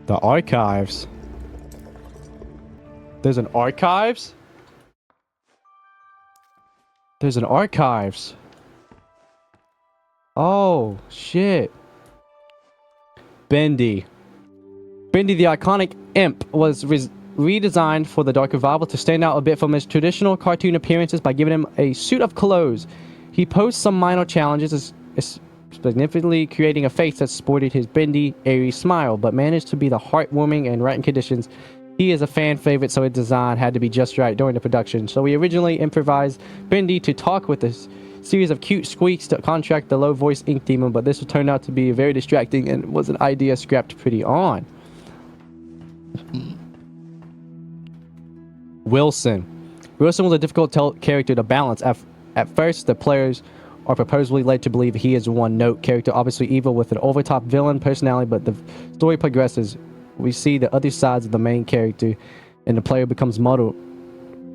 The archives. There's an archives? There's an archives. Oh, shit. Bendy. Bendy, the iconic imp, was redesigned for the Dark Revival to stand out a bit from his traditional cartoon appearances by giving him a suit of clothes. He posed some minor challenges, significantly creating a face that sported his bendy, airy smile, but managed to be the heartwarming and right in conditions. He is a fan favorite, so his design had to be just right during the production. So we originally improvised Bendy to talk with this series of cute squeaks to contract the low-voice ink demon, but this turned out to be very distracting and was an idea scrapped pretty on. Wilson. Wilson was a difficult character to balance. At first, the players are purposefully led to believe he is a one-note character, obviously evil with an over-top villain personality, but the story progresses. We see the other sides of the main character, and the player becomes muddled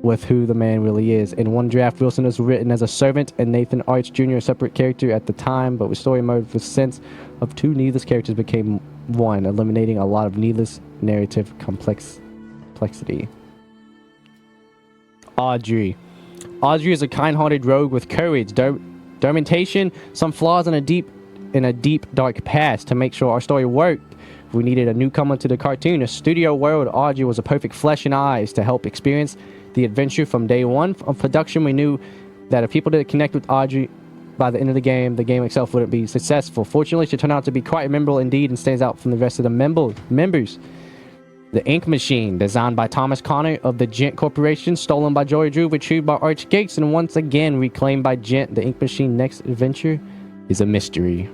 with who the man really is. In one draft, Wilson was written as a servant, and Nathan Arch Jr. a separate character at the time, but with story mode, with sense of two needless characters became one, eliminating a lot of needless narrative complexity. Audrey. Audrey is a kind-hearted rogue with courage, determination, some flaws, and a deep, dark past. To make sure our story worked, we needed a newcomer to the cartoon. A studio world, Audrey was a perfect flesh and eyes to help experience the adventure from day one of production. We knew that if people didn't connect with Audrey by the end of the game itself wouldn't be successful. Fortunately, she turned out to be quite memorable indeed and stands out from the rest of the members. The Ink Machine, designed by Thomas Connor of the Gent Corporation, stolen by Joey Drew, retrieved by Arch Gates, and once again reclaimed by Gent. The Ink Machine next adventure is a mystery.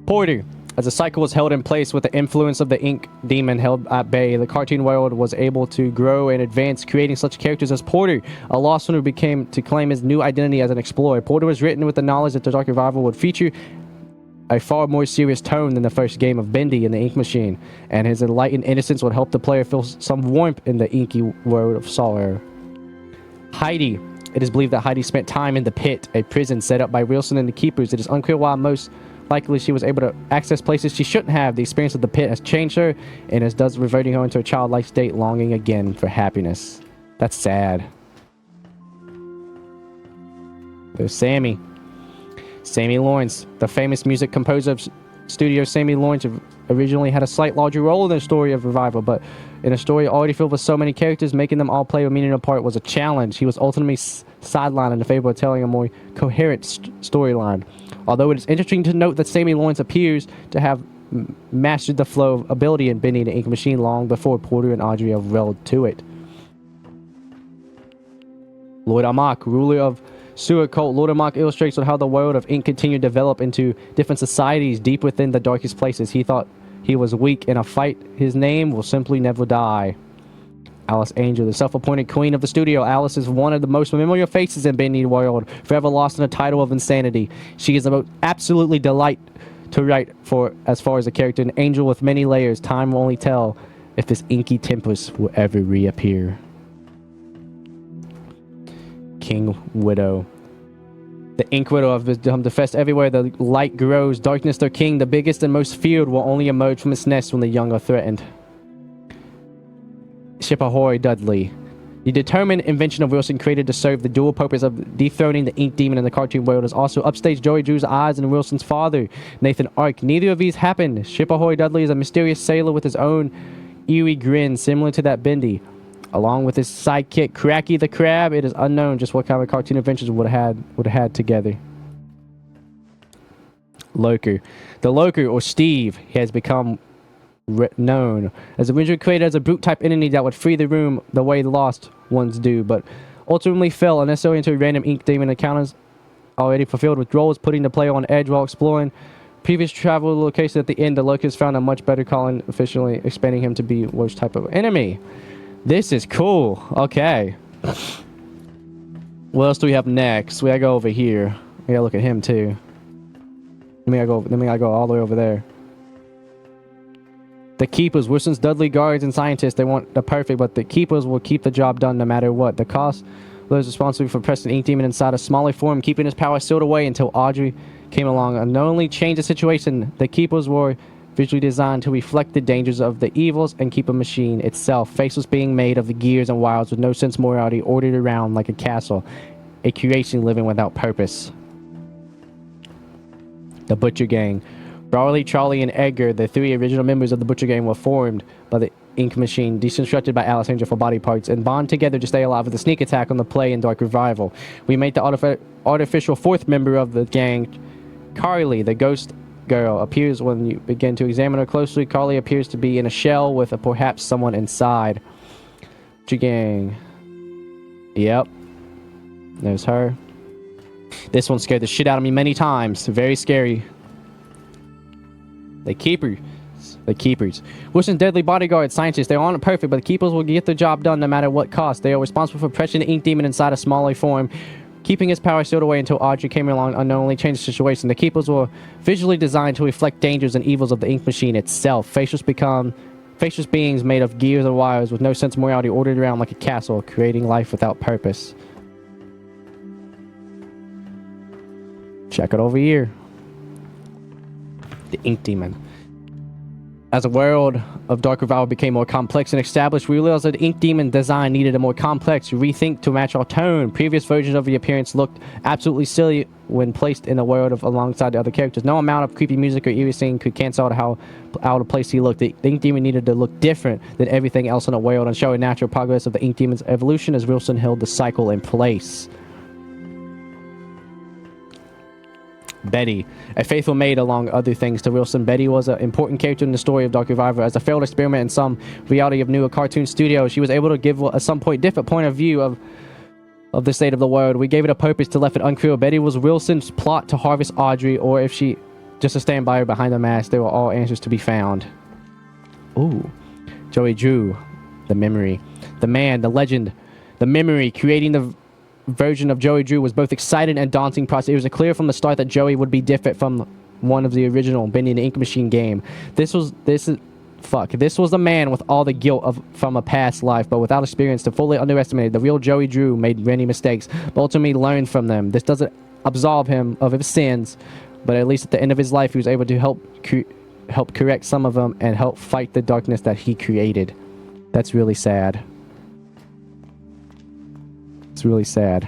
Porter. As the cycle was held in place with the influence of the Ink Demon held at bay, the cartoon world was able to grow and advance, creating such characters as Porter, a lost one who became to claim his new identity as an explorer. Porter was written with the knowledge that the Dark Revival would feature a far more serious tone than the first game of Bendy in the Ink Machine, and his enlightened innocence would help the player feel some warmth in the inky world of sorrow. Heidi. It is believed that Heidi spent time in the pit, a prison set up by Wilson and the Keepers. It is unclear why. Most likely she was able to access places she shouldn't have. The experience of the pit has changed her, and is thus reverting her into a childlike state, longing again for happiness. That's sad. There's Sammy. Sammy Lawrence, the famous music composer of studio. Sammy Lawrence originally had a slight larger role in the story of Revival, but in a story already filled with so many characters, making them all play a meaningful part was a challenge. He was ultimately sidelined in favor of telling a more coherent storyline. Although it is interesting to note that Sammy Lawrence appears to have mastered the flow of ability in Bendy the Ink Machine long before Porter and Audrey have relled to it. Lord Amok, ruler of Sewer Cult. Lord Amok illustrates on how the world of ink continued to develop into different societies deep within the darkest places. He thought he was weak in a fight. His name will simply never die. Alice Angel, the self-appointed queen of the studio. Alice is one of the most familiar faces in Bendy world, forever lost in the title of insanity. She is a absolutely delight to write for as far as a character, an angel with many layers. Time will only tell if this inky tempest will ever reappear. King Widow. The Ink Widow have become the fest everywhere. The light grows, darkness their king. The biggest and most feared will only emerge from its nest when the young are threatened. Shipahori Dudley. The determined invention of Wilson created to serve the dual purpose of dethroning the Ink Demon in the cartoon world is also upstaged Joey Drew's eyes and Wilson's father, Nathan Ark. Neither of these happened. Shipahori Dudley is a mysterious sailor with his own eerie grin similar to that Bendy. Along with his sidekick, Cracky the Crab, it is unknown just what kind of cartoon adventures would have had together. Loker. The Loker, or Steve, has become known as originally created as a brute-type entity that would free the room the way the Lost Ones do, but ultimately fell unnecessarily into a random ink demon encounters already fulfilled withdrawals, putting the player on edge while exploring previous travel locations. At the end, the Locust found a much better calling, officially expanding him to be worst type of enemy. This is cool. Okay. What else do we have next? We gotta go over here. We gotta look at him too. Then we gotta go all the way over there. The Keepers, Wilson's Dudley guards and scientists. They want the perfect, but the Keepers will keep the job done no matter what. The cost, those responsible for pressing Ink Demon inside a smaller form, keeping his power sealed away until Audrey came along and not only changed the situation, the keepers were visually designed to reflect the dangers of the evils and keep a machine itself. Faceless being made of the gears and wires with no sense of morality, ordered around like a castle, a creation living without purpose. The Butcher Gang. Brawley, Charlie, and Edgar, the three original members of the Butcher Gang, were formed by the Ink Machine, deconstructed by Alexandra for body parts, and bond together to stay alive with a sneak attack on the play in Dark Revival. We made the artificial fourth member of the gang, Carly, the ghost girl, appears when you begin to examine her closely. Carly appears to be in a shell with perhaps someone inside. Butcher Gang. Yep. There's her. This one scared the shit out of me many times. Very scary. The Keepers. The Keepers. Wilson's deadly bodyguard scientists. They aren't perfect, but the Keepers will get the job done no matter what cost. They are responsible for pressing the ink demon inside a smaller form, keeping his power sealed away until Audrey came along unknowingly changed the situation. The Keepers were visually designed to reflect dangers and evils of the ink machine itself. Faceless beings made of gears and wires with no sense of morality, ordered around like a castle, creating life without purpose. Check it over here. The Ink Demon. As the world of Dark Revival became more complex and established, we realized that the Ink Demon design needed a more complex rethink to match our tone. Previous versions of the appearance looked absolutely silly when placed in the world of alongside the other characters. No amount of creepy music or eerie scene could cancel out how out of place he looked. The Ink Demon needed to look different than everything else in the world and show a natural progress of the Ink Demon's evolution as Wilson held the cycle in place. Betty, a faithful maid among other things to Wilson. Betty was an important character in the story of Dark Revival. As a failed experiment in some reality of new cartoon studio, she was able to give at some point different point of view of the state of the world. We gave it a purpose to left it unclear. Betty was Wilson's plot to harvest Audrey, or if she just to stand by her behind the mask. There were all answers to be found. Ooh. Joey Drew, the memory. The man, the legend, the memory, creating the version of Joey Drew was both exciting and daunting process. It was clear from the start that Joey would be different from one of the original Bendy and the Ink Machine game. This was the man with all the guilt from a past life, but without experience to fully underestimate. The real Joey Drew made many mistakes, but ultimately learned from them. This doesn't absolve him of his sins, but at least at the end of his life, he was able to help correct some of them and help fight the darkness that he created. That's really sad. It's really sad.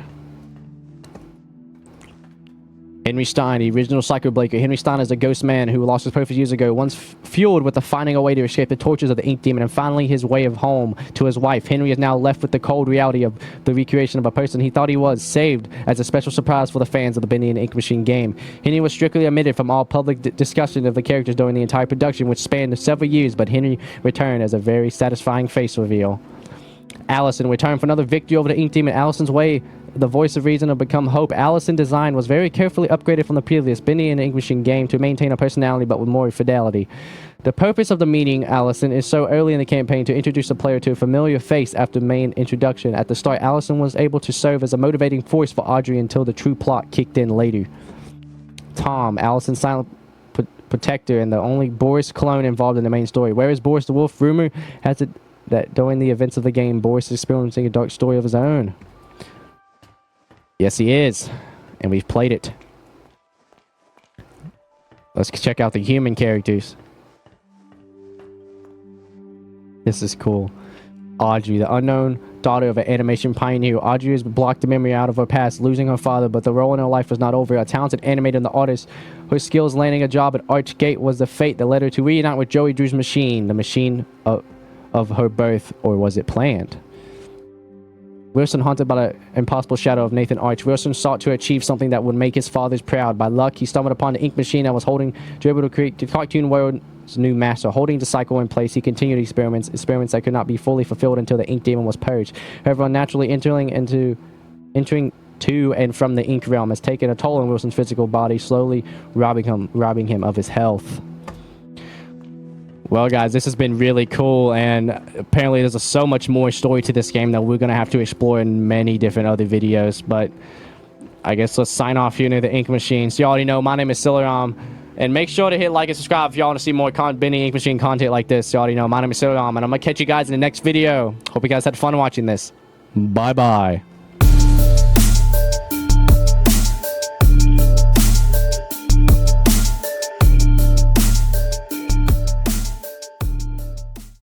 Henry Stein, the original Psycho Blaker. Henry Stein is a ghost man who lost his purpose years ago, once fueled with the finding a way to escape the tortures of the Ink Demon and finally his way of home to his wife. Henry is now left with the cold reality of the recreation of a person he thought he was, saved as a special surprise for the fans of the Bendy and Ink Machine game. Henry was strictly omitted from all public discussion of the characters during the entire production, which spanned several years, but Henry returned as a very satisfying face reveal. Allison returned for another victory over the Ink Demon. Allison's way, the voice of reason, will become hope. Allison's design was very carefully upgraded from the previous Bendy and the Ink Machine game to maintain a personality but with more fidelity. The purpose of the meeting Allison is so early in the campaign to introduce the player to a familiar face after main introduction. At the start, Allison was able to serve as a motivating force for Audrey until the true plot kicked in later. Tom, Allison's silent protector and the only Boris clone involved in the main story. Where is Boris the Wolf? Rumor has it that during the events of the game, Boris is experiencing a dark story of his own. Yes, he is. And we've played it. Let's check out the human characters. This is cool. Audrey, the unknown daughter of an animation pioneer. Audrey has blocked the memory out of her past, losing her father, but the role in her life was not over. A talented animator and the artist, her skills landing a job at Archgate was the fate that led her to reunite with Joey Drew's machine, the machine of her birth, or was it planned? Wilson, haunted by the impossible shadow of Nathan Arch, Wilson sought to achieve something that would make his fathers proud. By luck, he stumbled upon the ink machine that was holding to able to create the cartoon world's new master. Holding the cycle in place, he continued experiments that could not be fully fulfilled until the ink demon was purged. However, unnaturally entering to and from the ink realm has taken a toll on Wilson's physical body, slowly robbing him of his health. Well, guys, this has been really cool, and apparently there's so much more story to this game that we're going to have to explore in many different other videos, but I guess let's sign off here near the Ink Machine. So you already know, my name is Cilarom, and make sure to hit like and subscribe if y'all want to see more Bendy Ink Machine content like this. You already know, my name is Cilarom, and I'm going to catch you guys in the next video. Hope you guys had fun watching this. Bye-bye.